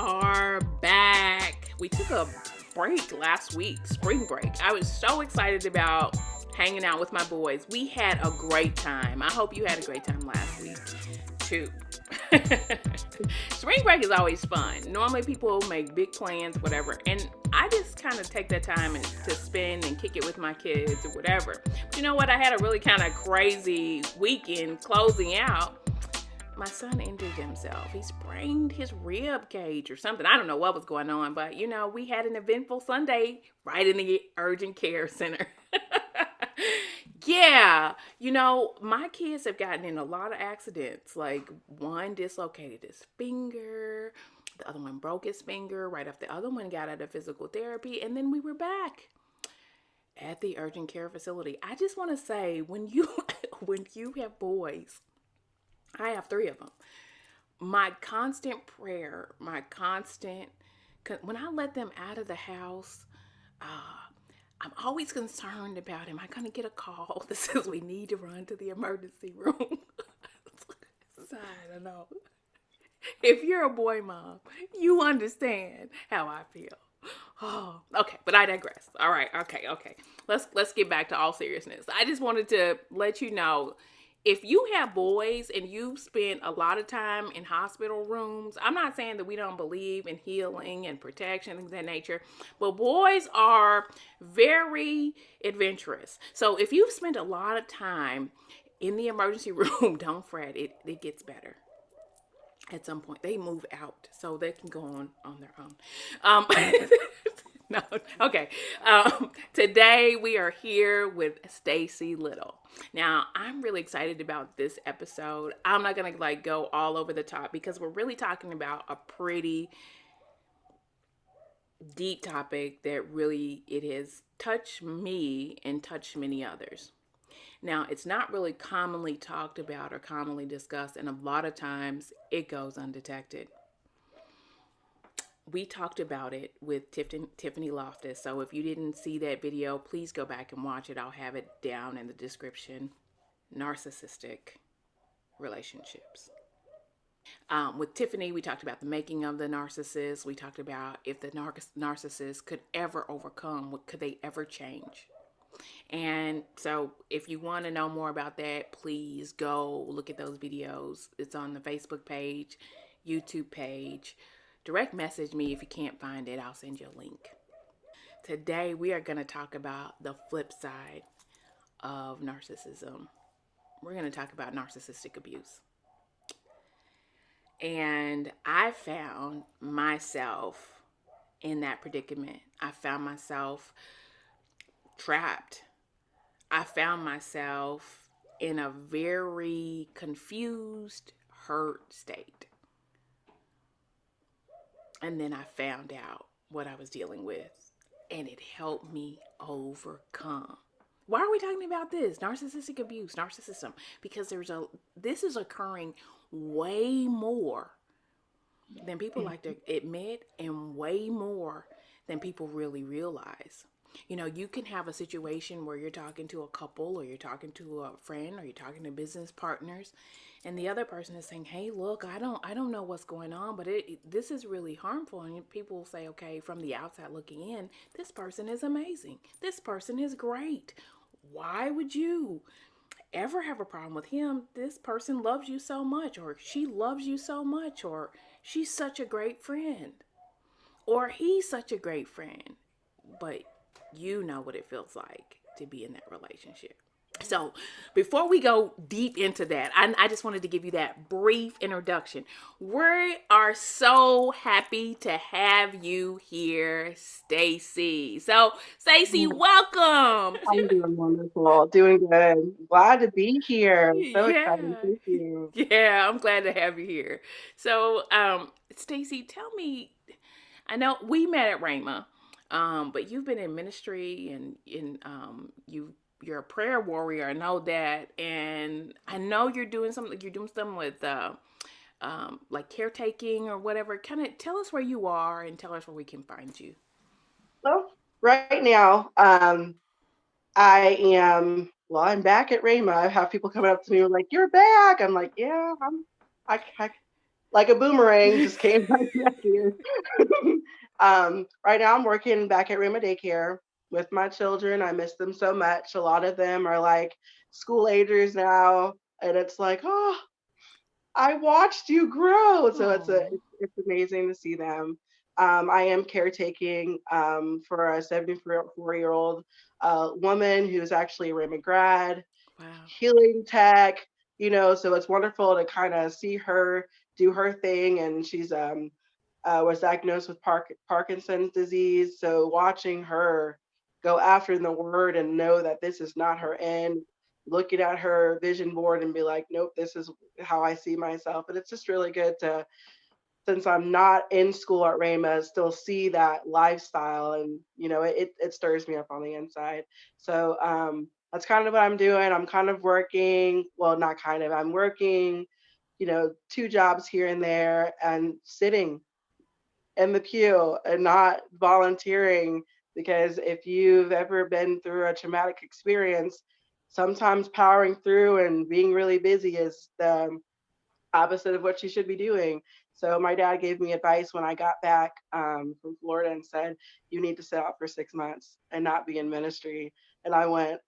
are back. We took a break last week, spring break. I was so excited about hanging out with my boys. We had a great time. I hope you had a great time last week too. Spring break is always fun. Normally people make big plans, whatever, and I just kind of take that time to spend and kick it with my kids or whatever. But you know what? I had a really kind of crazy weekend closing out. My son injured himself. He sprained his rib cage or something. I don't know what was going on, but we had an eventful Sunday right in the urgent care center. Yeah, my kids have gotten in a lot of accidents. Like one dislocated his finger, the other one broke his finger right after the other one got out of physical therapy, and then we were back at the urgent care facility. I just want to say when you when you have boys, I have three of them. My constant prayer, when I let them out of the house, I'm always concerned about, am I going to get a call that says we need to run to the emergency room? I don't know. If you're a boy mom, you understand how I feel. Oh, okay, but I digress. All right, okay. Let's get back to all seriousness. I just wanted to let you know, if you have boys and you've spent a lot of time in hospital rooms, I'm not saying that we don't believe in healing and protection, things of that nature, but boys are very adventurous. So if you've spent a lot of time in the emergency room, don't fret, it gets better. At some point, they move out so they can go on their own. No, okay. Today we are here with Stacey Little. Now, I'm really excited about this episode. I'm not gonna go all over the top because we're really talking about a pretty deep topic that really it has touched me and touched many others. Now, it's not really commonly talked about or commonly discussed, and a lot of times it goes undetected. We talked about it with Tiffany Loftus. So if you didn't see that video, please go back and watch it. I'll have it down in the description. Narcissistic relationships. With Tiffany, we talked about the making of the narcissist. We talked about if the narcissist could ever overcome, could they ever change? And so if you want to know more about that, please go look at those videos. It's on the Facebook page, YouTube page. Direct message me if you can't find it. I'll send you a link. Today we are going to talk about the flip side of narcissism. We're going to talk about narcissistic abuse. And I found myself in that predicament. I found myself trapped. I found myself in a very confused, hurt state. And then I found out what I was dealing with, and it helped me overcome. Why are we talking about this? Narcissistic abuse, narcissism, because this is occurring way more than people like to admit, and way more than people really realize. You can have a situation where you're talking to a couple, or you're talking to a friend, or you're talking to business partners, and the other person is saying, "Hey, look, I don't know what's going on, but this is really harmful." And people will say, "Okay, from the outside looking in, this person is amazing. This person is great. Why would you ever have a problem with him? This person loves you so much, or she loves you so much, or she's such a great friend, or he's such a great friend." But you know what it feels like to be in that relationship. So before we go deep into that, I just wanted to give you that brief introduction. We are so happy to have you here, Stacey. So Stacey, welcome. I'm doing wonderful, doing good. Glad to be here. So excited. Yeah. Thank you. Yeah, I'm glad to have you here. So, Stacey, tell me, I know we met at Rhema, but you've been in ministry and you're a prayer warrior. I know that, and I know you're doing something. You're doing something with like caretaking or whatever. Kind of tell us where you are and tell us where we can find you. Well, right now, I'm back at Rhema. I have people coming up to me like, "You're back." I'm like, "Yeah, I like a boomerang, just came right back here. Right now, I'm working back at Rima Daycare with my children. I miss them so much. A lot of them are like school agers now, and it's like, oh, I watched you grow. So Oh, it's amazing to see them. I am caretaking for a 74-year-old woman who's actually a Rima grad, wow. healing tech, so it's wonderful to kind of see her do her thing. And she's was diagnosed with Parkinson's disease. So watching her go after the word and know that this is not her end, looking at her vision board and be like, nope, this is how I see myself. And it's just really good to, since I'm not in school at Rama, still see that lifestyle. And, it stirs me up on the inside. So that's kind of what I'm doing. I'm kind of working, well, not kind of, I'm working, two jobs here and there and sitting in the pew and not volunteering, because if you've ever been through a traumatic experience, sometimes powering through and being really busy is the opposite of what you should be doing. So my dad gave me advice when I got back from Florida and said, you need to sit out for 6 months and not be in ministry. And I went,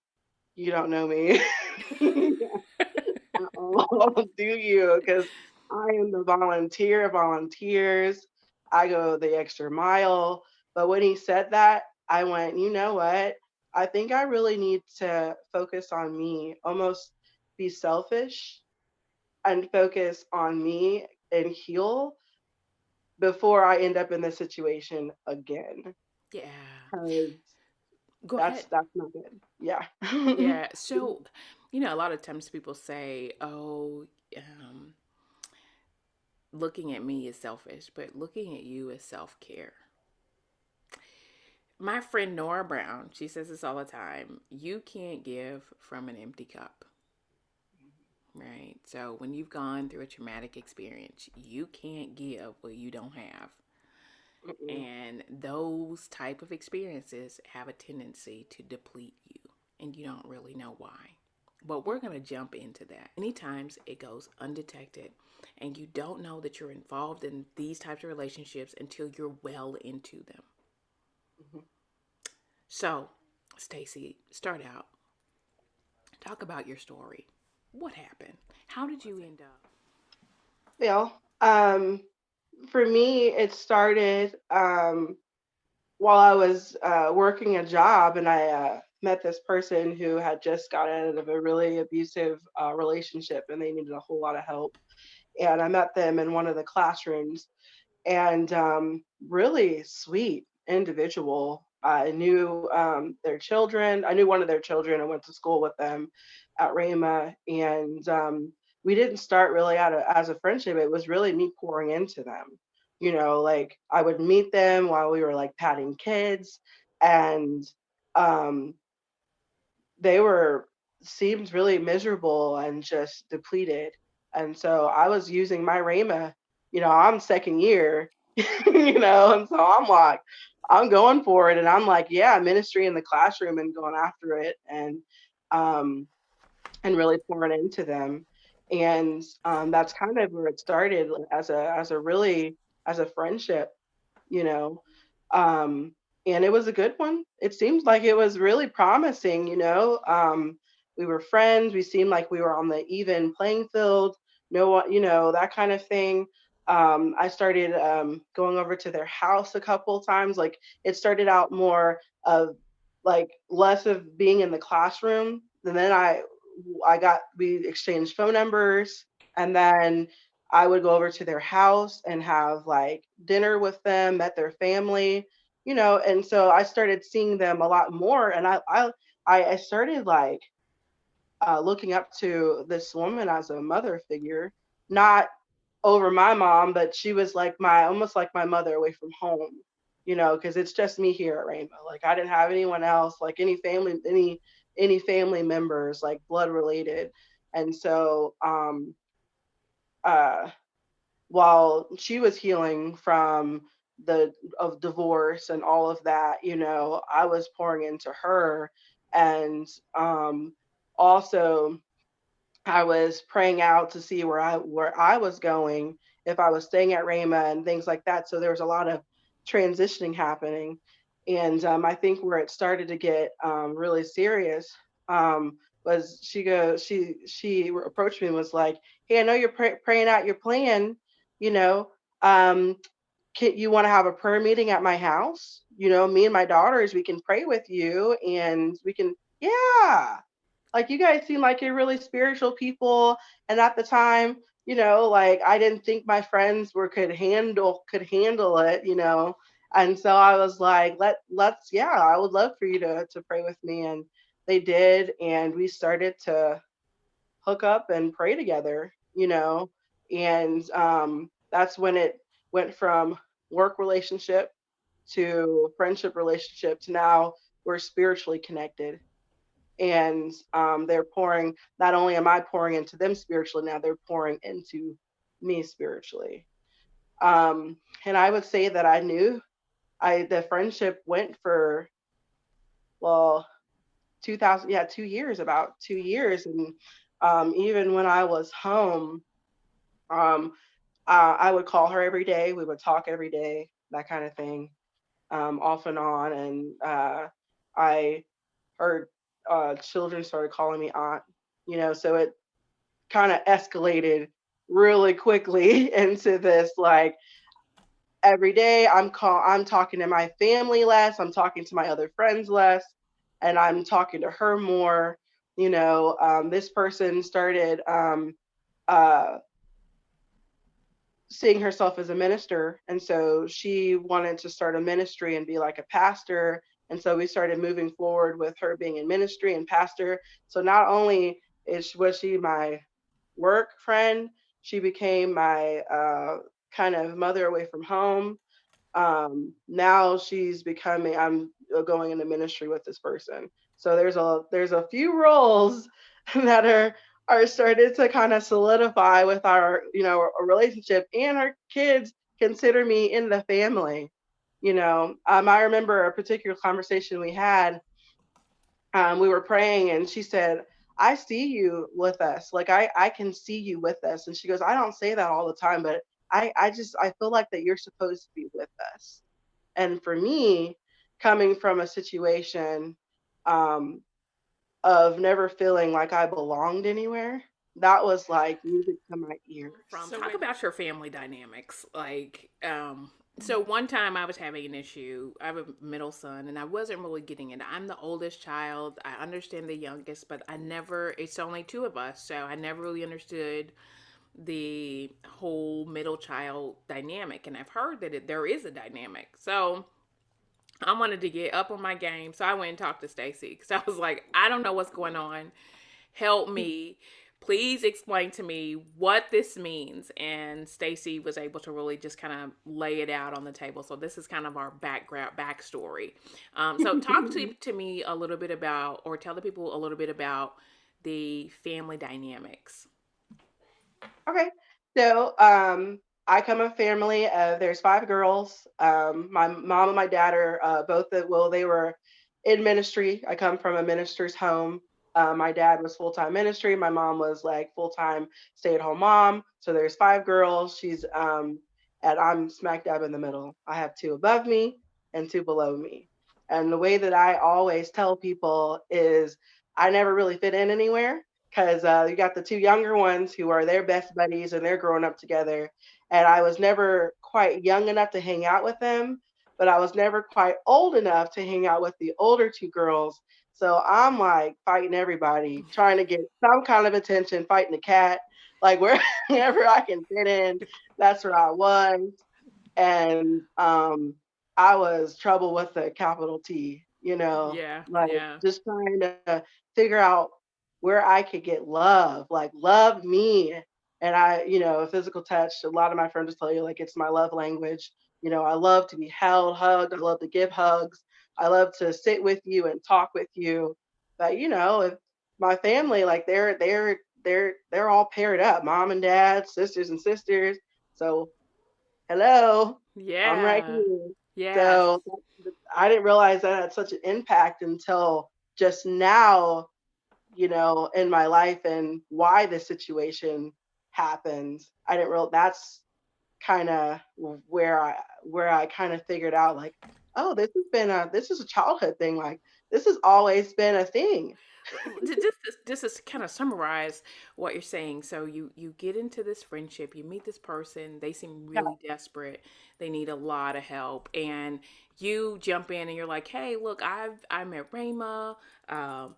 you don't know me. Oh, do you? Because I am the volunteer of volunteers. I go the extra mile. But when he said that, I went, you know what? I think I really need to focus on me, almost be selfish and focus on me and heal before I end up in this situation again. Yeah. 'Cause Go ahead. that's not good. Yeah. Yeah. So, a lot of times people say, oh, um, looking at me is selfish, but looking at you is self care. My friend Nora Brown, she says this all the time, you can't give from an empty cup. Right. So when you've gone through a traumatic experience, you can't give what you don't have. Mm-mm. And those type of experiences have a tendency to deplete you, and you don't really know why. But we're going to jump into that. Many times it goes undetected, and you don't know that you're involved in these types of relationships until you're well into them. Mhm. So, Stacey, start out. Talk about your story. What happened? How did you end up? Well, for me, it started while I was working a job, and I met this person who had just got out of a really abusive relationship, and they needed a whole lot of help. And I met them in one of the classrooms, and really sweet individual. I knew their children. I knew one of their children. I went to school with them at Rama, and we didn't start really as a friendship. It was really me pouring into them. Like I would meet them while we were like patting kids, and um, they were seemed really miserable and just depleted. And so I was using my Rama, I'm second year, and so I'm like, I'm going for it. And I'm like, yeah, ministry in the classroom and going after it, um and really pouring into them. And that's kind of where it started, as a really as a friendship, you know. Um, and it was a good one. It seemed like it was really promising. We were friends. We seemed like we were on the even playing field. No one, that kind of thing. I started going over to their house a couple times. Like it started out more of like less of being in the classroom, and then we exchanged phone numbers, and then I would go over to their house and have like dinner with them, met their family, and so I started seeing them a lot more, and I started like looking up to this woman as a mother figure, not over my mom, but she was like my almost like my mother away from home, because it's just me here at Rainbow. Like I didn't have anyone else, like any family members, like blood related, and so uh while she was healing from the of divorce and all of that, I was pouring into her, and also I was praying out to see where I was going, if I was staying at Rama and things like that. So there was a lot of transitioning happening. And I think where it started to get really serious was she approached me and was like, "Hey, I know you're praying out your plan, you know. Um, can you want to have a prayer meeting at my house? You know, me and my daughters, we can pray with you, and we can, yeah, like you guys seem like you're really spiritual people." And at the time, like I didn't think my friends were could handle it, and so I was like, let's, yeah, I would love for you to pray with me. And they did, and we started to hook up and pray together, and that's when it went from work relationship to friendship relationship to now we're spiritually connected. And they're pouring, not only am I pouring into them spiritually, now they're pouring into me spiritually. And I would say that I knew I the friendship went for, well, 2000, yeah, 2 years, about 2 years. And even when I was home, um, I would call her every day. We would talk every day, that kind of thing, off and on. And I her children started calling me aunt, so it kind of escalated really quickly into this, like, every day I'm talking to my family less, I'm talking to my other friends less, and I'm talking to her more. This person started uh, seeing herself as a minister, and so she wanted to start a ministry and be like a pastor. And so we started moving forward with her being in ministry and pastor. So not only was she my work friend, she became my kind of mother away from home. Now she's becoming, I'm going into ministry with this person. So there's a few roles that are started to kind of solidify with our, a relationship. And our kids consider me in the family. I remember a particular conversation we had. We were praying, and she said, "I see you with us. Like I can see you with us." And she goes, "I don't say that all the time, but I feel like that you're supposed to be with us." And for me, coming from a situation um, of never feeling like I belonged anywhere, that was like music to my ears. From talk about your family dynamics. So one time I was having an issue. I have a middle son, and I wasn't really getting it. I'm the oldest child. I understand the youngest, but I never. It's only two of us, so I never really understood the whole middle child dynamic. And I've heard that there is a dynamic. So I wanted to get up on my game, so I went and talked to Stacey because I was like, I don't know what's going on. Help me. Please explain to me what this means. And Stacey was able to really just kind of lay it out on the table. So this is kind of our backstory. So talk to me a little bit about, or tell the people a little bit about the family dynamics. Okay. So, I come from a family of, there's 5 girls. My mom and my dad are well, they were in ministry. I come from a minister's home. My dad was full-time ministry. My mom was like full-time stay-at-home mom. So there's 5 girls. And I'm smack dab in the middle. I have two above me and two below me. And the way that I always tell people is I never really fit in anywhere, because you got the two younger ones who are their best buddies and they're growing up together. And I was never quite young enough to hang out with them, but I was never quite old enough to hang out with the older two girls. So I'm like fighting everybody, trying to get some kind of attention, fighting the cat, like wherever I can fit in, that's where I was. And I was trouble with a capital T, Yeah, like yeah. just trying to figure out where I could get love, like love me. And physical touch, a lot of my friends will tell you, like, it's my love language. I love to be held, hugged. I love to give hugs. I love to sit with you and talk with you. But if my family, like, they're all paired up, mom and dad, sisters and sisters. So hello, I'm right Yeah. here. Yes. So I didn't realize that had such an impact until just now, in my life, and why this situation happened. I didn't realize that's kind of where I kind of figured out like, oh, this is a childhood thing. Like this has always been a thing. Just to kind of summarize what you're saying. So you get into this friendship, you meet this person, they seem Yeah. really desperate, they need a lot of help, and you jump in and you're like, hey, look, I met Rayma. Um,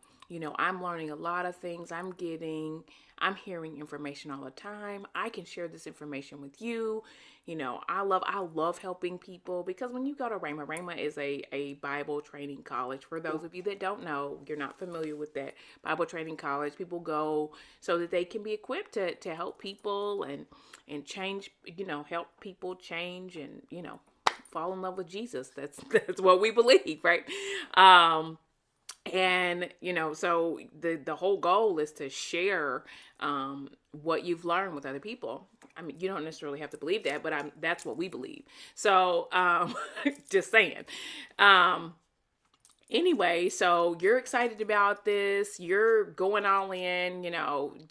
I'm learning a lot of things. I'm hearing information all the time. I can share this information with you. I love helping people because when you go to Rhema is a Bible training college. For those of you that don't know, you're not familiar with that Bible training college. People go so that they can be equipped to help people and change, help people change and, fall in love with Jesus. That's what we believe, right? Um, and so the whole goal is to share what you've learned with other people. I mean, you don't necessarily have to believe that, but that's what we believe. So just saying. um Anyway, so you're excited about this. You're going all in.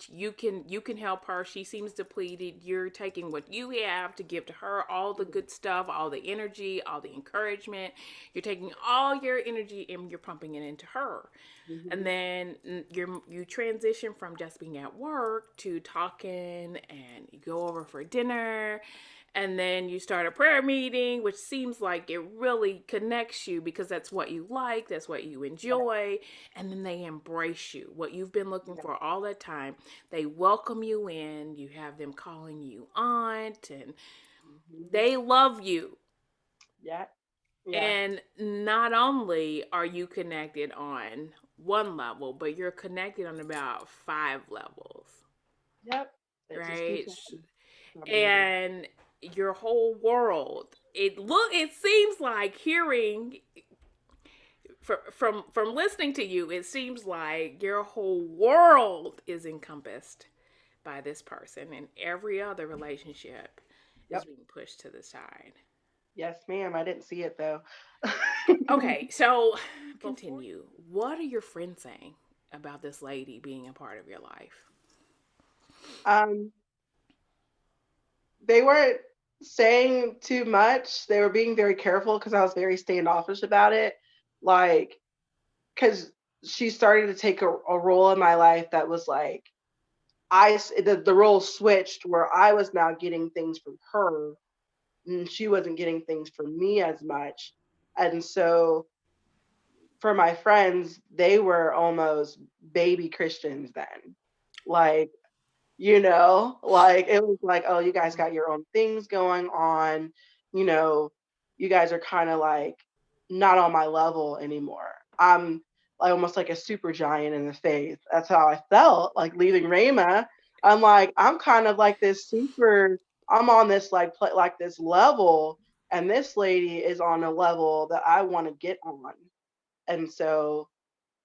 You can help her. She seems depleted. You're taking what you have to give to her, all the good stuff, all the energy, all the encouragement. You're taking all your energy and you're pumping it into her. And Mhm. then you transition from just being at work to talking, and you go over for dinner, and then you start a prayer meeting, which seems like it really connects you because that's what you like, that's what you Yeah. enjoy. And then they embrace you, what you've been looking Yeah. for all that time. They welcome you in. You have them calling you aunt, and Mhm. they love you. Yeah. Yeah. And not only are you connected on one level, but you're connected on about five levels, Yep. It just keeps right? moving. And your whole world, it seems like hearing from listening to you, it seems like your whole world is encompassed by this person, and every other relationship is Yep. being pushed to the side. Yes, ma'am. I didn't see it though. Okay, so continue. What are your friends saying about this lady being a part of your life? um, they weren't saying too much. They were being very careful because I was very standoffish about it. Like, because she started to take a role in my life that was like the role switched where I was now getting things from her and she wasn't getting things from me as much. And so for my friends, they were almost baby Christians then. Like, like it was like, oh, you guys got your own things going on. You know, you guys are kind of like not on my level anymore. I'm like almost like a super giant in the faith. That's how I felt like leaving Rama. I'm like, I'm kind of like this super, I'm on this like this level, and this lady is on a level that I want to get on. And so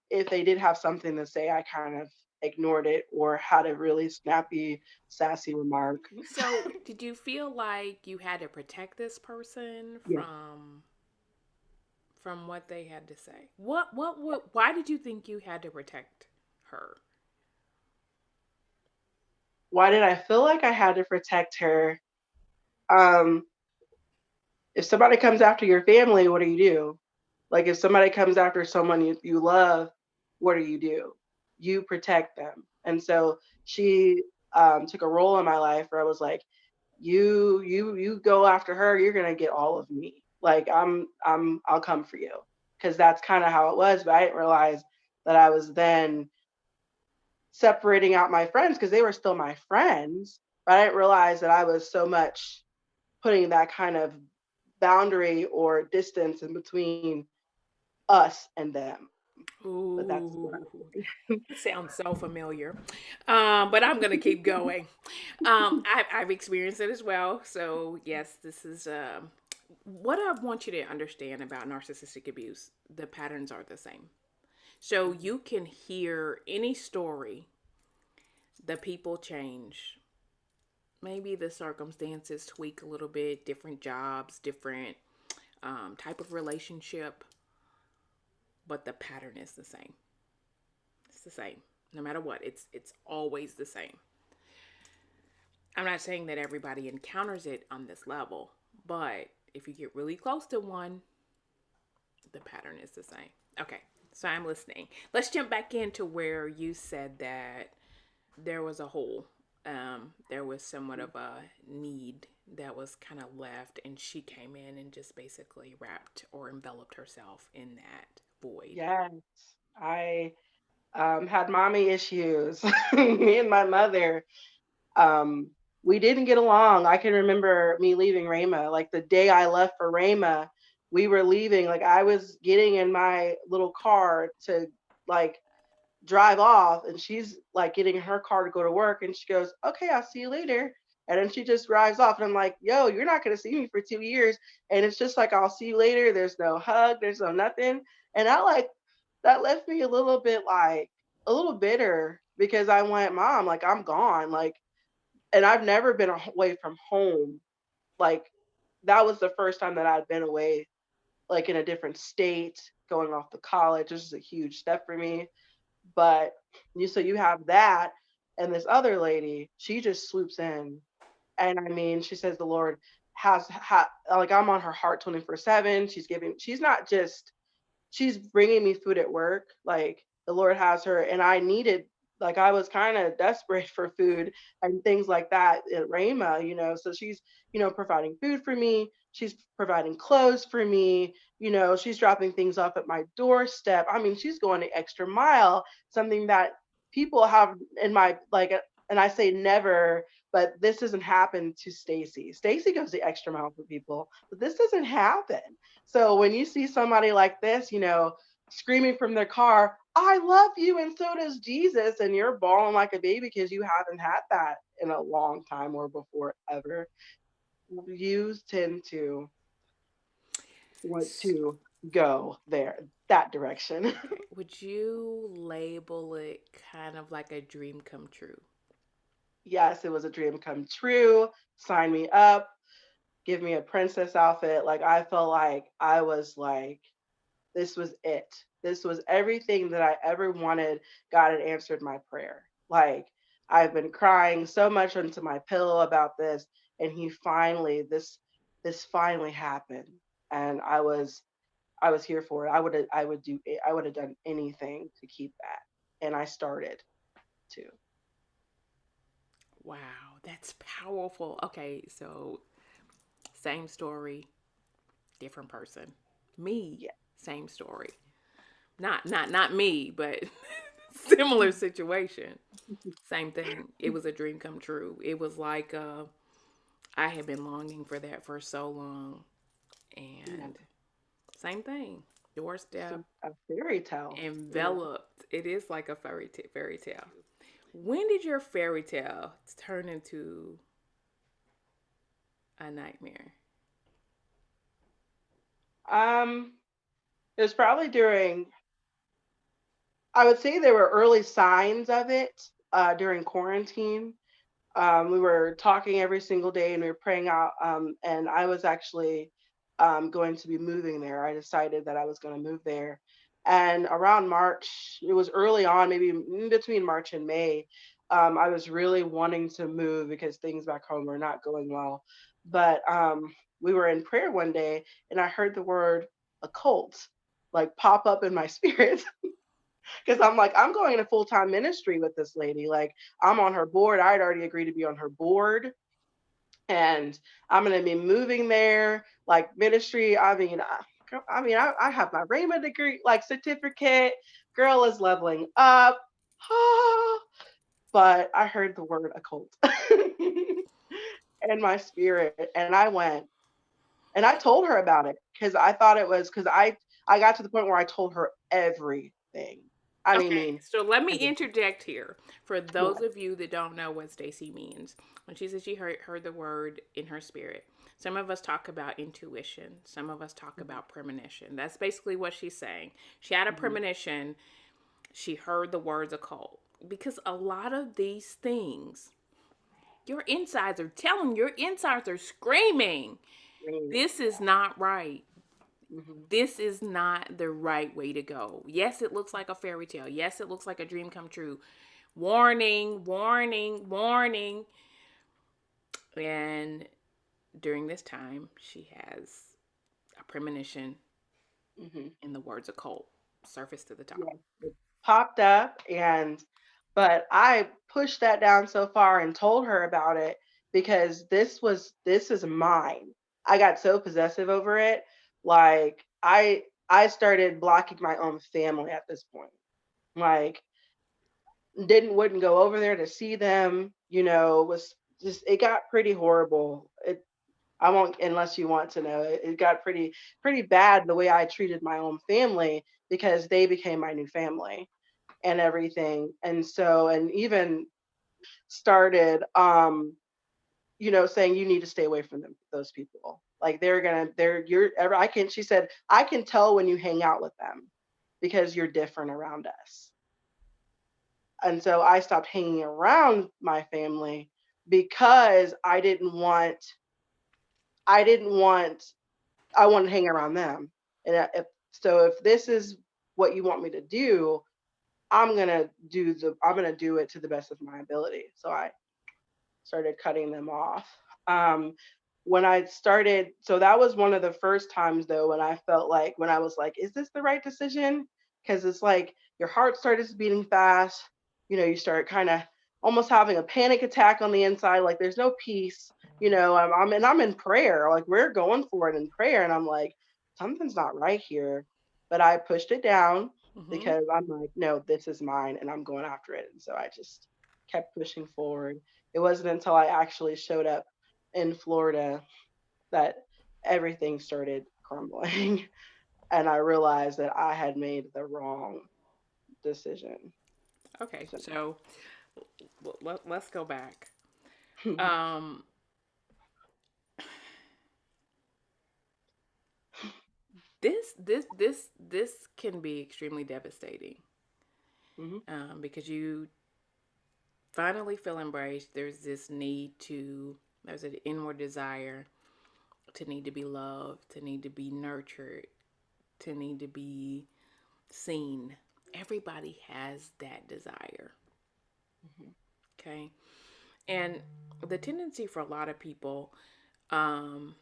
if they did have something to say, I kind of ignored it or had a really snappy, sassy remark. So, did you feel like you had to protect this person Yeah. from what they had to say? Why did you think you had to protect her? Why did I feel like I had to protect her? Um, if somebody comes after your family, what do you do? Like if somebody comes after someone you love, what do? You protect them. And so she took a role in my life where I was like, you go after her, you're gonna get all of me. Like I'll come for you. Because that's kind of how it was, but I didn't realize that I was then separating out my friends because they were still my friends. But I didn't realize that I was so much putting that kind of boundary or distance in between us and them. But that's what Ooh, I that sounds so familiar. But I'm gonna keep going. I've experienced it as well. So yes, this is what I want you to understand about narcissistic abuse. The patterns are the same. So Mhm. you can hear any story. The people change. Maybe the circumstances tweak a little bit. Different jobs, different type of relationship, but the pattern is the same. It's the same, no matter what. It's always the same. I'm not saying that everybody encounters it on this level, but if you get really close to one, the pattern is the same. Okay, so I'm listening. Let's jump back into where you said that there was a hole. There was somewhat of a need that was kind of left, and she came in and just basically wrapped or enveloped herself in that void. Yes, I had mommy issues. Me and my mother, um, we didn't get along. I can remember me leaving Rama. Like the day I left for Rama, we were leaving. Like I was getting in my little car to like drive off, and she's like getting in her car to go to work, and she goes, "Okay, I'll see you later." And then she just drives off, and I'm like, "Yo, you're not gonna see me for 2 years." And it's just like, "I'll see you later." There's no hug. There's no nothing. And I like that left me a little bit like a little bitter because I went, "Mom, like I'm gone." Like, and I've never been away from home. Like that was the first time that I'd been away, like in a different state, going off to college. This is a huge step for me. But you have that, and this other lady, she just swoops in, and I mean, she says the Lord like I'm on her heart 24/7. She's not just she's bringing me food at work. Like the Lord has her, and I needed, like I was kind of desperate for food and things like that at Rama, So she's, providing food for me. She's providing clothes for me. She's dropping things off at my doorstep. I mean, she's going the extra mile, something that people have in my like, and I say never, but this doesn't happen to Stacy. Stacy goes the extra mile for people, but this doesn't happen. So when you see somebody like this, screaming from their car, "I love you, and so does Jesus," and you're bawling like a baby because you haven't had that in a long time or before ever, you tend to want to go there, that direction. Okay, would you label it kind of like a dream come true? Yes, it was a dream come true. Sign me up, give me a princess outfit. Like I felt like I was like, this was it. This was everything that I ever wanted. God had answered my prayer. Like I've been crying so much into my pillow about this, and he finally this finally happened, and I was here for it. I would have done anything to keep that, and I started to. Wow, that's powerful. Okay, so same story, different person. Me, Yeah. same story. Not me, but similar situation. Same thing. It was a dream come true. It was like I had been longing for that for so long, Yeah. and same thing. It's Doorstep a fairy tale. enveloped. It is like a fairy tale. When did your fairy tale turn into a nightmare? Um, it was probably during, I would say there were early signs of it during quarantine. We were talking every single day and we were praying out. And I was actually going to be moving there. I decided that I was going to move there. And around March, it was early on, maybe in between March and May, I was really wanting to move because things back home were not going well. But we were in prayer one day and I heard the word occult like pop up in my spirit. Because I'm like, I'm going into full time ministry with this lady. Like, I'm on her board. I'd already agreed to be on her board, and I'm going to be moving there. Like ministry. I have my Rhema degree, like certificate. Girl is leveling up. But I heard the word occult in my spirit, and I went and I told her about it because I thought it was because I got to the point where I told her everything. I Okay, mean, so let me everything. interject here for Yeah. those of you that don't know what Stacy means. When she says she heard the word in her spirit, some of us talk about intuition, some of us talk Mhm, about premonition. That's basically what she's saying. She had a mhm. premonition, she heard the words occult. Because a lot of these things, your insides are screaming, Right. this is not right. Mhm. This is not the right way to go. Yes, it looks like a fairy tale. Yes, it looks like a dream come true. Warning, warning, warning. And during this time, she has a premonition, Hmm. in the words occult, surface to the top. Yeah, it popped up, and but I pushed that down so far and told her about it because this is mine. I got so possessive over it. Like I started blocking my own family at this point. Like didn't wouldn't go over there to see them, was just it got pretty horrible. I won't unless you want to know. It got pretty bad the way I treated my own family because they became my new family and everything. And so, and even started, saying you need to stay away from those people. Like I can, she said, I can tell when you hang out with them because you're different around us. And so I stopped hanging around my family because I didn't want, I wanted to hang around them. And if this is what you want me to do, I'm gonna do it to the best of my ability. So I started cutting them off. Um, when I started, so that was one of the first times though when I felt like when I was like, is this the right decision? Because it's like your heart started beating fast. You start kind of almost having a panic attack on the inside. Like there's no peace. I'm in prayer. Like we're going for it in prayer, and I'm like, something's not right here. But I pushed it down Mm-hmm. because I'm like, no, this is mine, and I'm going after it. And so I just kept pushing forward. It wasn't until I actually showed up in Florida that everything started crumbling and I realized that I had made the wrong decision. Okay, So, so let's go back. Um, this can be extremely devastating, mhm, because you finally feel embraced. There's an inward desire to need to be loved, to need to be nurtured, to need to be seen. Everybody has that desire. mhm, Okay. And the tendency for a lot of people, um,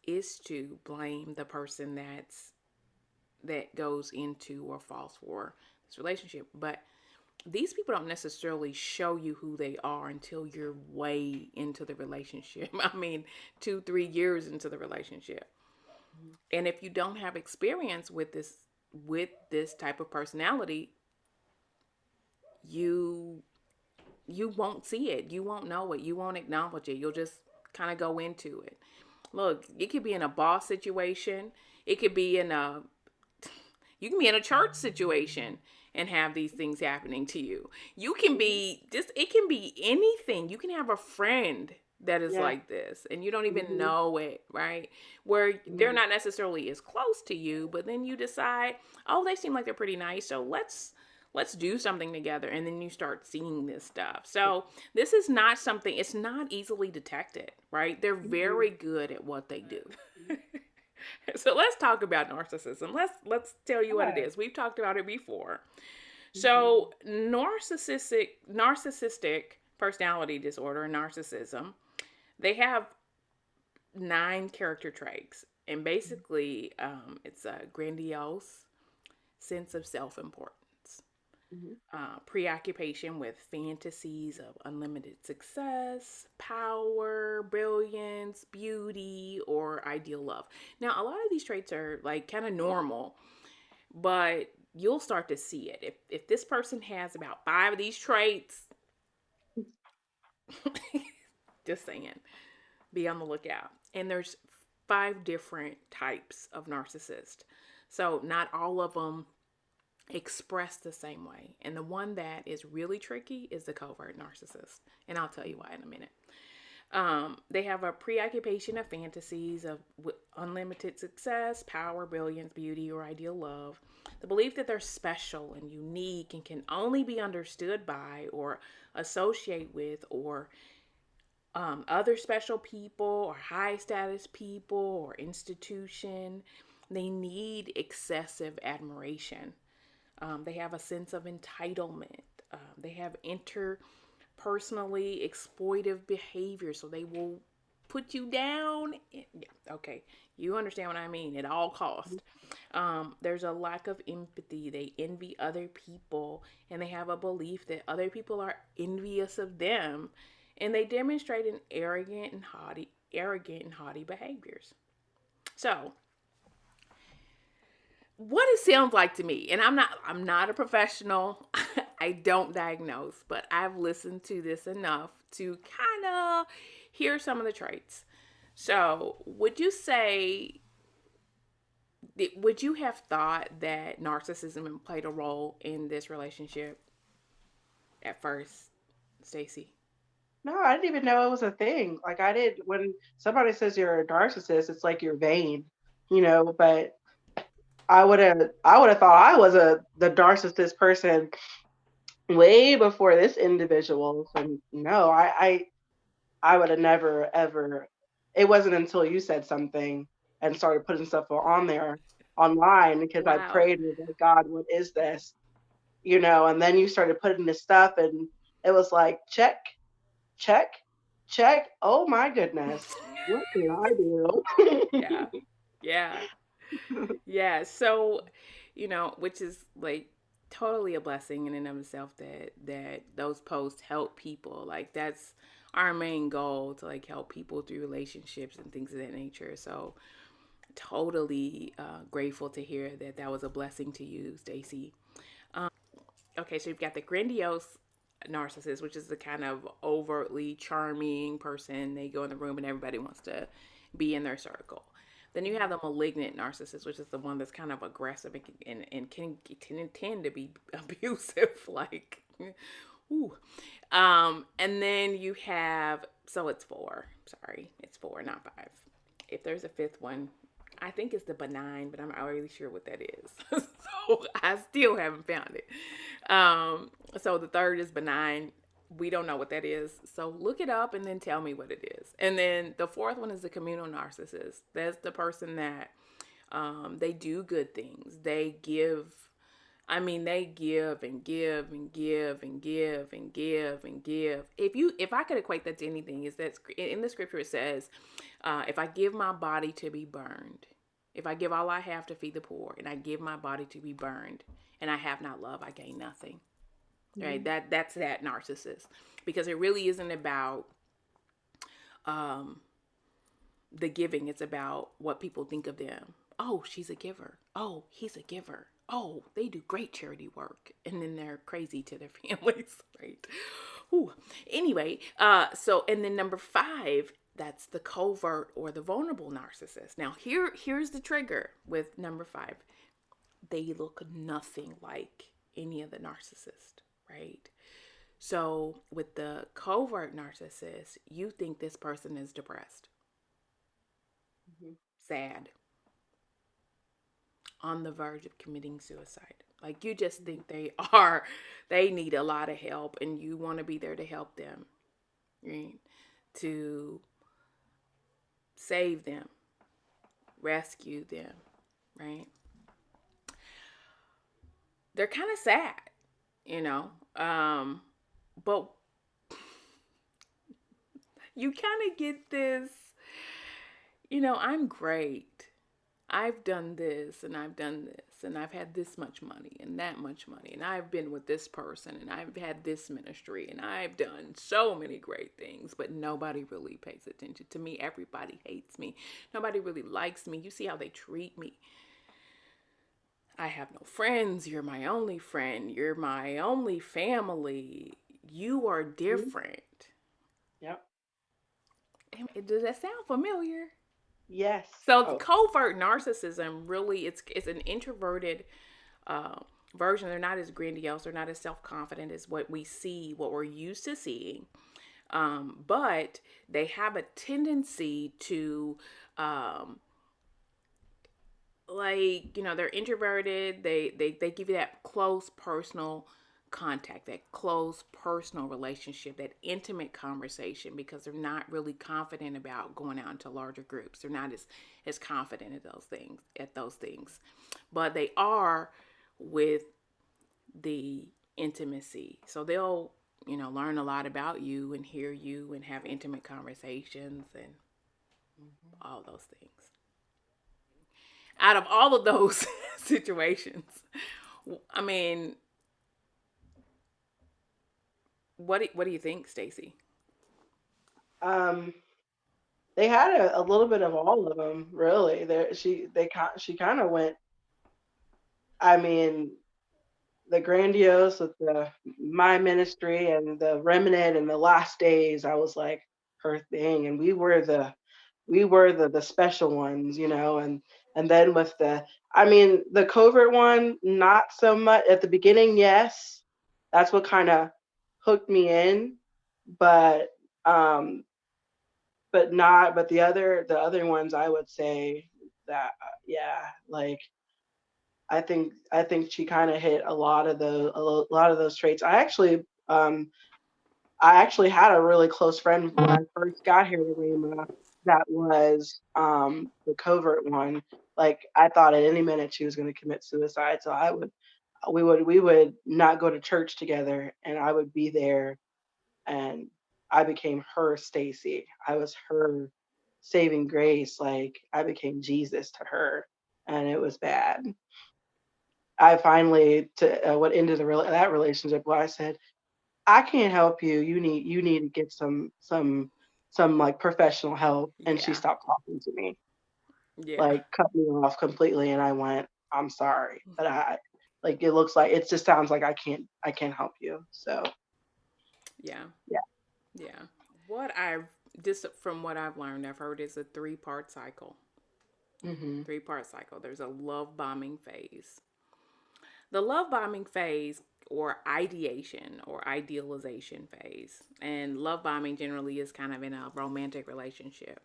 is to blame the person that goes into or falls for this relationship. But these people don't necessarily show you who they are until you're way into the relationship. I mean, 2, 3 years into the relationship. mhm, And if you don't have experience with this type of personality, you you won't see it. You won't know it. You won't acknowledge it. You'll just kind of go into it. Look, it could be in a boss situation. It could be in a You can be in a church situation and have these things happening to you. You can mhm. be just, it can be anything. You can have a friend that is Yeah. like this and you don't even Mhm, know it, right? Where they're mhm, not necessarily as close to you, but then you decide, oh, they seem like they're pretty nice, so let's do something together, and then you start seeing this stuff. So this is not something, it's not easily detected, right? They're mhm, very good at what they do. So let's talk about narcissism. Let's tell you what it yeah. is. We've talked about it before. Mhm, So narcissistic personality disorder, narcissism, they have 9 character traits, and basically, it's a grandiose sense of self-importance, mhm, preoccupation with fantasies of unlimited success, power, brilliance, beauty, or ideal love. Now, a lot of these traits are like kind of normal, but you'll start to see it. If this person has about 5 of these traits, just saying, be on the lookout. And there's 5 different types of narcissist. So not all of them express the same way. And the one that is really tricky is the covert narcissist. And I'll tell you why in a minute. They have a preoccupation of fantasies of unlimited success, power, brilliance, beauty, or ideal love. The belief that they're special and unique and can only be understood by or associate with or other special people or high status people or institution. They need excessive admiration. They have a sense of entitlement. They have personally exploitive behavior. So they will put you down. Yeah, okay, you understand what I mean, at all cost. There's a lack of empathy. They envy other people, and they have a belief that other people are envious of them, and they demonstrate an arrogant and haughty behaviors. So what it sounds like to me, and I'm not a professional. I don't diagnose, but I've listened to this enough to kind of hear some of the traits. So would you say, would you have thought that narcissism played a role in this relationship at first, Stacey? No, I didn't even know it was a thing. Like I did when somebody says you're a narcissist, it's like you're vain, but I would have thought I was the narcissist person way before this individual. So no, I would have never ever. It wasn't until you said something and started putting stuff on there online because I Wow. prayed and was like, God, what is this? And then you started putting this stuff and it was like, check, check, check. Oh my goodness. What did I Yeah. do? Yeah. Yeah. So, which is like totally a blessing in and of itself that those posts help people. Like that's our main goal, to like help people through relationships and things of that nature. So totally grateful to hear that that was a blessing to you, Stacey. Okay, so you've got the grandiose narcissist, which is the kind of overtly charming person. They go in the room and everybody wants to be in their circle. Then you have the malignant narcissist, which is the one that's kind of aggressive and can tend to be abusive. Like, ooh. And then you have, so it's four. Sorry, it's four, not five. If there's a fifth one, I think it's the benign, but I'm not really sure what that is. So I still haven't found it. So the third is benign. We don't know what that is. So look it up and then tell me what it is. And then the fourth one is the communal narcissist. That's the person that they do good things. They give. I mean, they give and give and give and give and give and give. If I could equate that to anything, is that in the scripture it says, if I give my body to be burned, if I give all I have to feed the poor, and I give my body to be burned, and I have not love, I gain nothing. Right? Mhm. That's that narcissist, because it really isn't about um, the giving. It's about what people think of them. Oh, she's a giver. Oh, he's a giver. Oh, they do great charity work, and then they're crazy to their families, right? Ooh. Anyway, so and then number five, that's the covert or the vulnerable narcissist. Now here's the trigger with number five. They look nothing like any of the narcissists, right? So with the covert narcissist, you think this person is depressed, Mhm. sad, on the verge of committing suicide. Like you just think they need a lot of help and you want to be there to help them, right? To save them, rescue them, right? They're kind of sad, you know. But you kind of get this, I'm great. I've done this and I've done this and I've had this much money and that much money and I've been with this person and I've had this ministry and I've done so many great things, but nobody really pays attention to me. Everybody hates me. Nobody really likes me. You see how they treat me. I have no friends. You're my only friend. You're my only family. You are Mhm. different. Yep. Does that sound familiar? Yes. So Oh. covert narcissism really it's an introverted uh, version. They're not as grandiose. They're not as self confident as what we see, what we're used to seeing. But they have a tendency to um, like they're introverted. They give you that close personal contact, that close personal relationship, that intimate conversation, because they're not really confident about going out into larger groups. They're not as confident at those things, but they are with the intimacy. So they'll learn a lot about you and hear you and have intimate conversations and Mhm. all those things. Out of all of those situations, I mean, what do you think, Stacey? Um, they had a little bit of all of them, really. She kind of went. I mean, the grandiose with the my ministry and the remnant and the last days. I was like her thing, and we were the special ones, and then with the covert one, not so much at the beginning. Yes, that's what kind of hooked me in, but um but the other ones, I would say that, yeah, like I think she kind of hit a lot of those traits. I actually had a really close friend when I first got here to Rima that was the covert one. Like, I thought at any minute she was going to commit suicide, so we would not go to church together, and I would be there, and I became her Stacy. I was her saving grace. Like, I became Jesus to her, and it was bad. I finally went into that relationship where I said, I can't help you. You need to get some like professional help. And she Yeah, stopped talking to me, yeah, like cut me off completely. And I went, I'm sorry, but it looks like it just sounds like I can't help you. So yeah, yeah. yeah. What I've just from what I've learned, I've heard is a three-part cycle. Mhm. Three-part cycle. There's a love bombing phase. The love bombing phase, or ideation or idealization phase, and love bombing generally is kind of in a romantic relationship.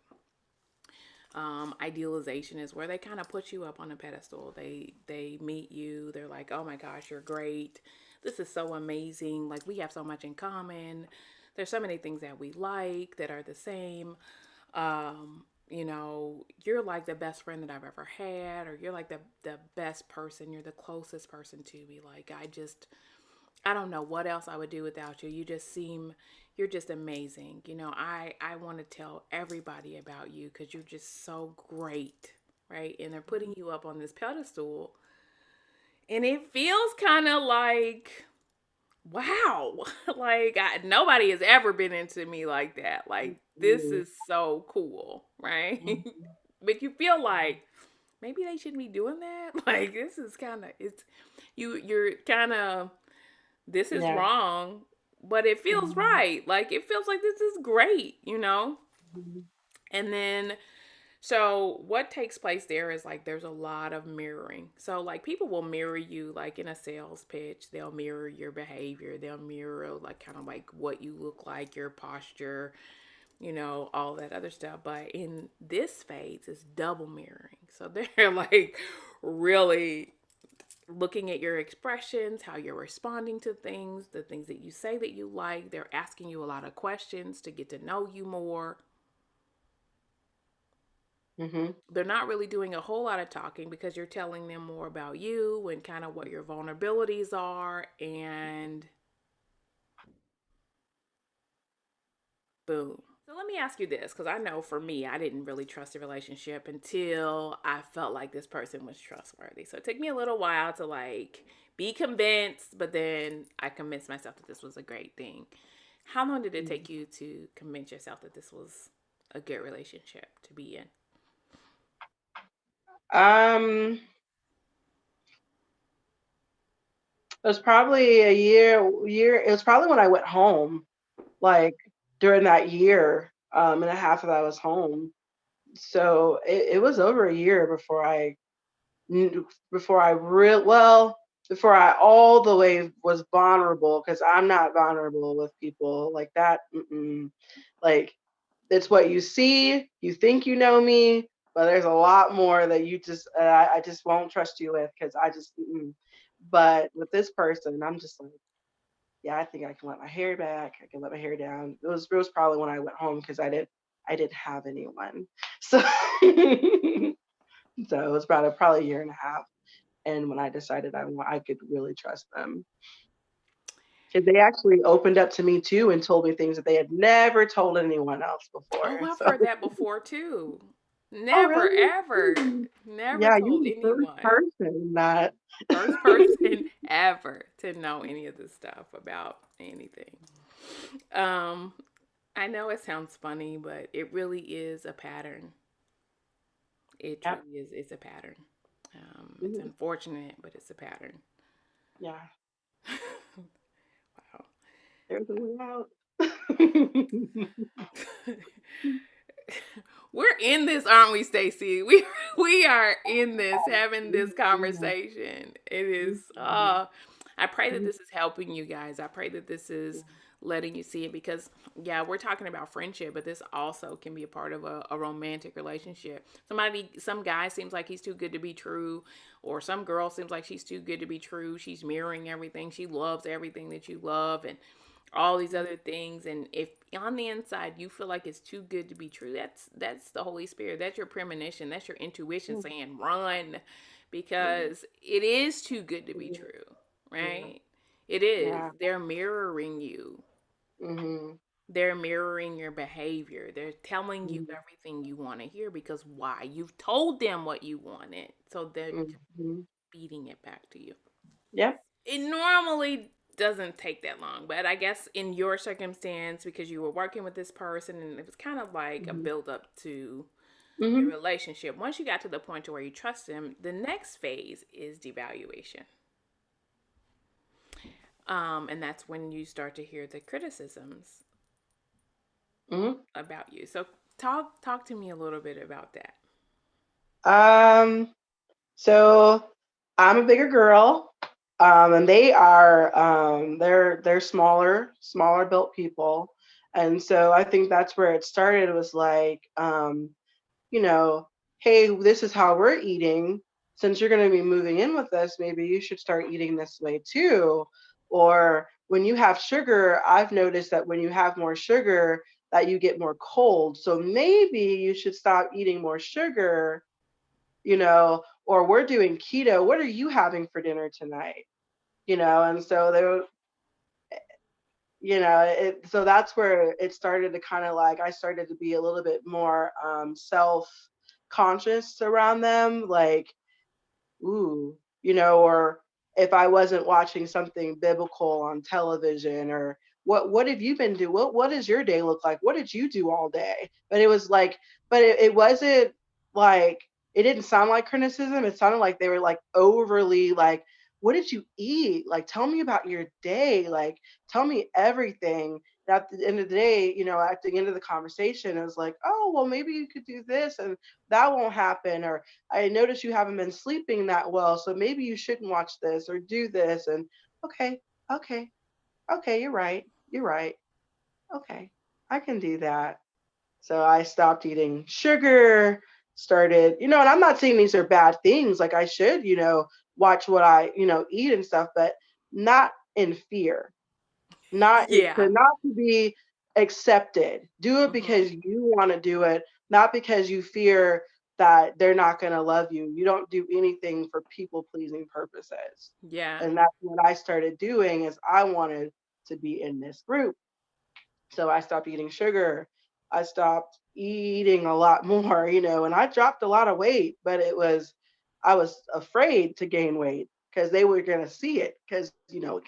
Idealization is where they kind of put you up on a pedestal. They meet you. They're like, oh my gosh, you're great. This is so amazing. Like, we have so much in common. There's so many things that we like that are the same. You're like the best friend that I've ever had, or you're like the best person. You're the closest person to me. Like, I don't know what else I would do without you. You're just amazing. I want to tell everybody about you because you're just so great, right? And they're putting you up on this pedestal, and it feels kind of like, wow, like nobody has ever been into me like that. Like, this Mhm. is so cool, right? Mhm. But you feel like maybe they shouldn't be doing that. Like, this is kind of it's you're kind of this is Yeah. wrong, but it feels Mhm. right. Like, it feels like this is great. Mhm. And then, so what takes place there is like there's a lot of mirroring. So, like, people will mirror you, like in a sales pitch, they'll mirror your behavior, they'll mirror like kind of like what you look like, your posture, all that other stuff. But in this phase, it's double mirroring. So they're like really looking at your expressions, how you're responding to things, the things that you say that you like. They're asking you a lot of questions to get to know you more. Mhm. They're not really doing a whole lot of talking because you're telling them more about you and kind of what your vulnerabilities are. And boom. So let me ask you this, because I know for me, I didn't really trust a relationship until I felt like this person was trustworthy. So it took me a little while to like be convinced, but then I convinced myself that this was a great thing. How long did it take Mhm. you to convince yourself that this was a good relationship to be in? Um, it was probably a year. It was probably when I went home, like during that year, and a half that I was home. So it was over a year before I real well before I all the way was vulnerable, because I'm not vulnerable with people like that. Mm-mm. Like, it's what you see. You think you know me, but there's a lot more that I just won't trust you with, because I just. Mm-mm. But with this person, I'm just like, yeah, I think I can let my hair back. I can let my hair down. It was probably when I went home, because I didn't have anyone. So so it was probably a year and a half. And when I decided I could really trust them. because they actually opened up to me too and told me things that they had never told anyone else before. Oh, I've So, heard that before too. oh Never, really? ever, Hmm. never Yeah, told you're the first anyone. person that. First person ever to know any of this stuff about anything. Um, I know it sounds funny, but it really is a pattern. It Yep. truly is. It's a pattern. It's Mhm. unfortunate, but it's a pattern. Yeah, Wow. there's a way out. We're in this, aren't we, Stacey? We are in this, having this conversation. It is. I pray that this is helping you guys. I pray that this is letting you see it because, yeah, we're talking about friendship, but this also can be a part of a romantic relationship. Some guy seems like he's too good to be true, or some girl seems like she's too good to be true. She's mirroring everything. She loves everything that you love, and all these other things. And if on the inside you feel like it's too good to be true, that's the Holy Spirit. That's your premonition. That's your intuition saying run, because it is too good to be true, right? It is. Yeah. They're mirroring you. Hmm. They're mirroring your behavior. They're telling you everything you want to hear because why? You've told them what you wanted. So they're just Hmm. feeding it back to you. Yep. It normally doesn't take that long, but I guess in your circumstance, because you were working with this person and it was kind of like a Hmm. build up to your Hmm. relationship, once you got to the point to where you trust them, the next phase is devaluation. And that's when you start to hear the criticisms Hmm. about you. So talk to me a little bit about that. Um, so I'm a bigger girl, and they are they're smaller built people, and so I think that's where it started. It was like, you know, hey, this is how we're eating. Since you're going to be moving in with us, maybe you should start eating this way too. Or when you have sugar, I've noticed that when you have more sugar, that you get more cold. So maybe you should stop eating more sugar, or we're doing keto. What are you having for dinner tonight? And so so that's where it started to kind of like I started to be a little bit more self conscious around them, like, ooh, or if I wasn't watching something biblical on television, or what have you been doing? What does your day look like? What did you do all day? But it was like, but it wasn't like, it didn't sound like criticism. It sounded like they were like overly like, what did you eat? Like, tell me about your day. Like, tell me everything. And at the end of the day, at the end of the conversation, it was like, oh, well, maybe you could do this and that won't happen. Or I noticed you haven't been sleeping that well, so maybe you shouldn't watch this or do this. And okay, okay, okay, you're right. You're right. Okay, I can do that. So I stopped eating sugar, started, and I'm not saying these are bad things. Like I should, watch what I, eat and stuff, but not in fear, Yeah. not to be accepted. Do it Hmm. because you want to do it, not because you fear that they're not going to love you. You don't do anything for people pleasing purposes. Yeah. And that's what I started doing is I wanted to be in this group. So I stopped eating sugar. I stopped eating a lot more, and I dropped a lot of weight, but I was afraid to gain weight because they were going to see it. Because,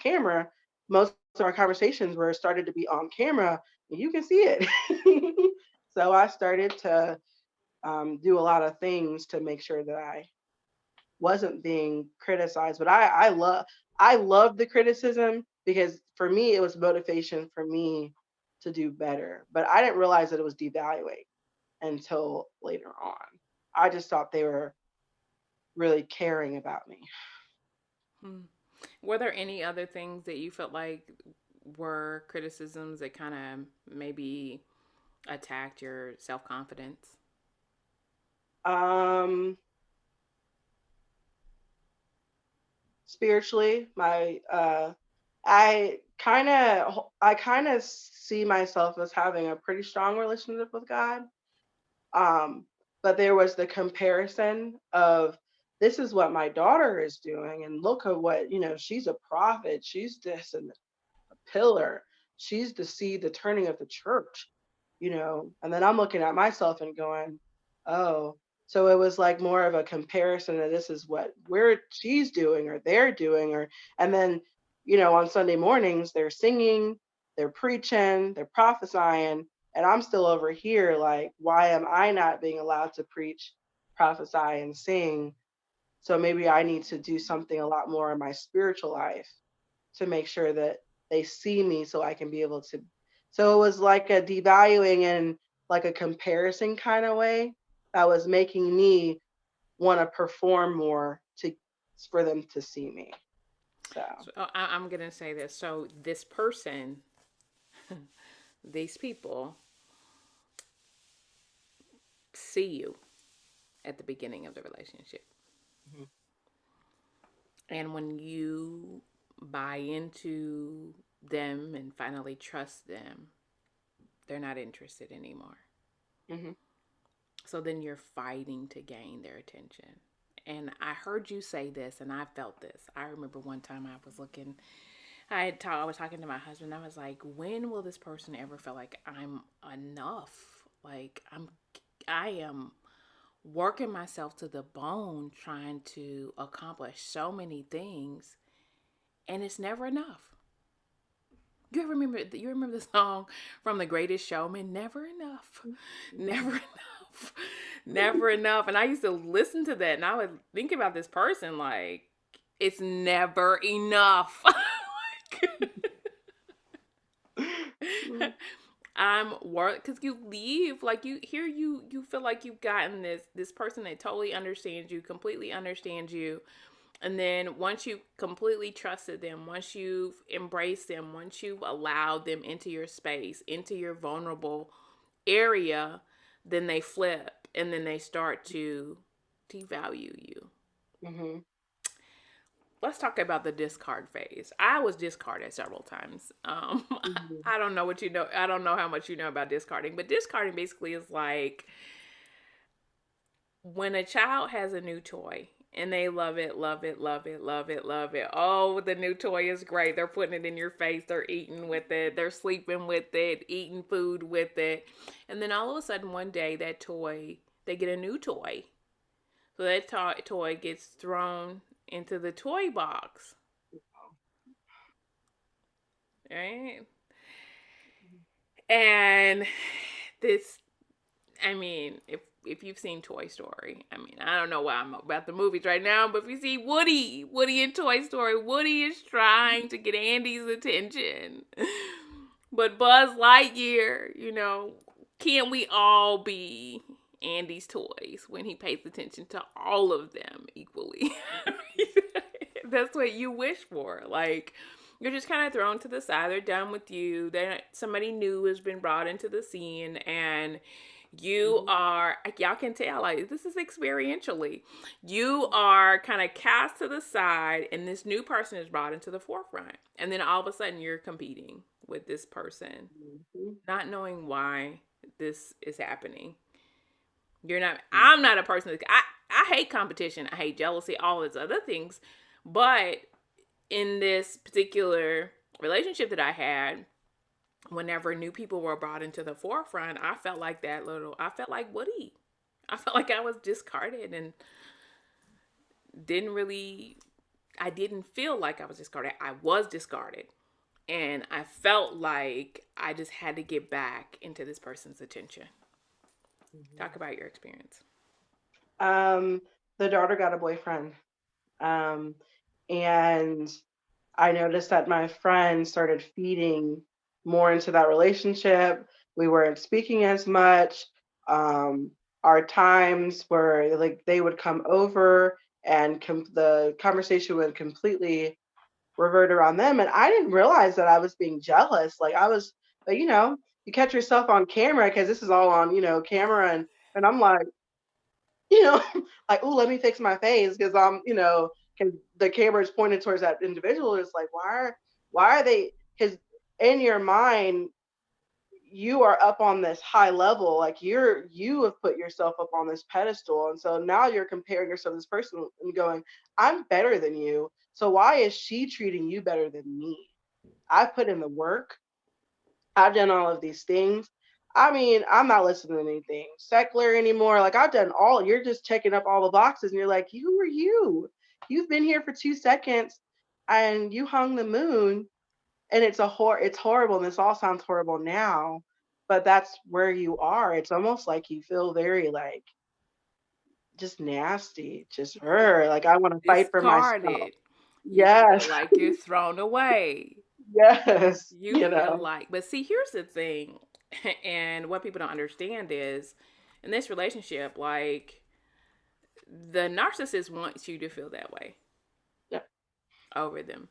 camera, most of our conversations were started to be on camera and you can see it. So I started to do a lot of things to make sure that I wasn't being criticized. But I love the criticism because for me it was motivation for me to do better. But I didn't realize that it was devaluing until later on. I just thought they were really caring about me. Hmm. Were there any other things that you felt like were criticisms that kind of maybe attacked your self confidence? Um, Spiritually, I kind of see myself as having a pretty strong relationship with God. Um, but there was the comparison of, this is what my daughter is doing, and look at what, she's a prophet, she's this and pillar. She's the seed, the turning of the church, And then I'm looking at myself and going, oh, so it was like more of a comparison of this is what she's doing or they're doing, and then, on Sunday mornings they're singing, they're preaching, they're prophesying, and I'm still over here like, why am I not being allowed to preach, prophesy, and sing? So maybe I need to do something a lot more in my spiritual life to make sure that they see me so I can be able to. So it was like a devaluing and like a comparison kind of way that was making me want to perform more to for them to see me. So, So I'm gonna say this. So this person, these people, see you at the beginning of the relationship, mhm, and when you buy into them and finally trust them, they're not interested anymore. mhm, So then you're fighting to gain their attention. And I heard you say this, and I felt this. I remember one time I was looking, I was talking to my husband. I was like, when will this person ever feel like I'm enough? Like I am working myself to the bone trying to accomplish so many things, and it's never enough. You remember the song from The Greatest Showman? Never enough. Never enough. Never enough. And I used to listen to that and I would think about this person like it's never enough. mhm, I'm worth because you leave like you feel like you've gotten this person that totally understands you, completely understands you. And then once you completely trusted them, once you've embraced them, once you've allowed them into your space, into your vulnerable area, then they flip and then they start to devalue you. mhm, Let's talk about the discard phase. I was discarded several times. mhm, I don't know what you know. I don't know how much you know about discarding, but discarding basically is like when a child has a new toy and they love it, love it, love it, love it, love it. Oh, the new toy is great. They're putting it in your face. They're eating with it. They're sleeping with it, eating food with it. And then all of a sudden, one day, that toy, they get a new toy. So that toy gets thrown into the toy box. Right? And this I mean, if you've seen Toy Story, I mean, I don't know why I'm about the movies right now, but if you see Woody in Toy Story, Woody is trying to get Andy's attention. But Buzz Lightyear, can't we all be Andy's toys when he pays attention to all of them equally? That's what you wish for. Like, you're just kind of thrown to the side. They're done with you. Then somebody new has been brought into the scene, and you mhm, are, y'all can tell, like, this is experientially. You are kind of cast to the side, and this new person is brought into the forefront. And then all of a sudden, you're competing with this person, mhm, not knowing why this is happening. mhm, I'm not a person I hate competition. I hate jealousy, all these other things. But in this particular relationship that I had, whenever new people were brought into the forefront, I felt like Woody. I felt like I was discarded and didn't really, I didn't feel like I was discarded. I was discarded. And I felt like I just had to get back into this person's attention. mhm. Talk about your experience. Um, the daughter got a boyfriend. Um, and I noticed that my friend started feeding more into that relationship. We weren't speaking as much. Um, our times were like they would come over and the conversation would completely revert around them. And I didn't realize that I was being jealous. Like I was, but you catch yourself on camera because this is all on, camera. And I'm like, you know, like, oh, let me fix my face because because the camera is pointed towards that individual. It's like, why are they? Because in your mind, you are up on this high level, like you have put yourself up on this pedestal, and so now you're comparing yourself to this person and going, I'm better than you. So why is she treating you better than me? I've put in the work. I've done all of these things. I mean, I'm not listening to anything secular anymore. Like I've done all, you're just checking up all the boxes and you're like, who are you? You've been here for 2 seconds and you hung the moon, and it's horrible. And this all sounds horrible now, but that's where you are. It's almost like you feel very like just nasty, just her. Like I want to fight for myself. Discarded. You feel Yes. like you're thrown away. Yes. You feel like, but see, here's the thing, and what people don't understand is in this relationship, like the narcissist wants you to feel that way Yep. over them.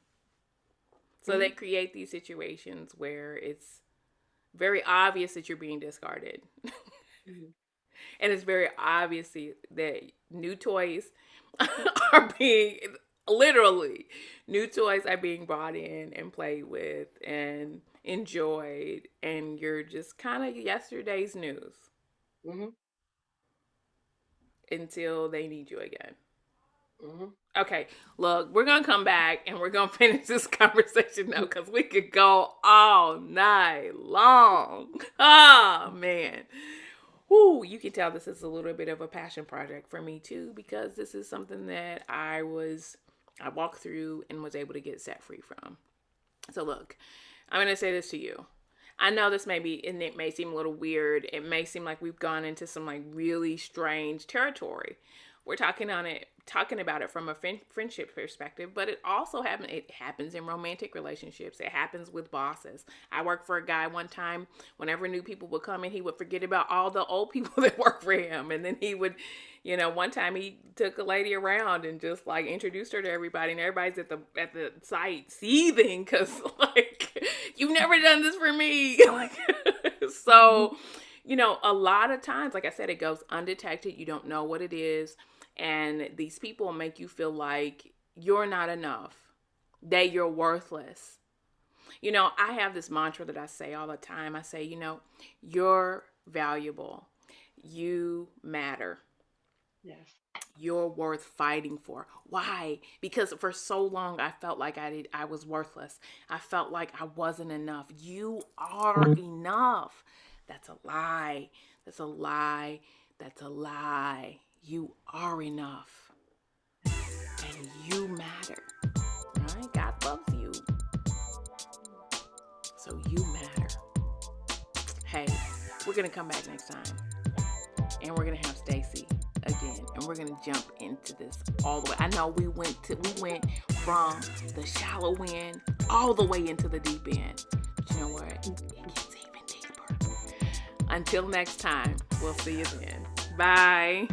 So they Mhm. create these situations where it's very obvious that you're being discarded. Mhm. And it's very obvious that new toys are being, literally, new toys are being brought in and played with and enjoyed. And you're just kind of yesterday's news Mhm. until they need you again. Mhm. Okay, look, we're going to come back and we're going to finish this conversation now because we could go all night long. Oh, man. Whoo, you can tell this is a little bit of a passion project for me too, because this is something that I walked through and was able to get set free from. So look, I'm going to say this to you. I know this may be, and it may seem a little weird. It may seem like we've gone into some like really strange territory. We're talking about it from a friendship perspective, but it also happens in romantic relationships. It happens with bosses. I worked for a guy one time. Whenever new people would come in, he would forget about all the old people that worked for him, and then he would, one time he took a lady around and just like introduced her to everybody, and everybody's at the site seething because like you've never done this for me. Like, Mhm. so, a lot of times, like I said, it goes undetected. You don't know what it is. And these people make you feel like you're not enough, that you're worthless. I have this mantra that I say all the time. I say, you're valuable. You matter. Yes. You're worth fighting for. Why? Because for so long I felt like I was worthless. I felt like I wasn't enough. You are enough. That's a lie. That's a lie. That's a lie. You are enough. And you matter. All right? God loves you. So you matter. Hey, we're going to come back next time. And we're going to have Stacey again. And we're going to jump into this all the way. I know we went from the shallow end all the way into the deep end. But you know what? It gets even deeper. Until next time, we'll see you then. Bye.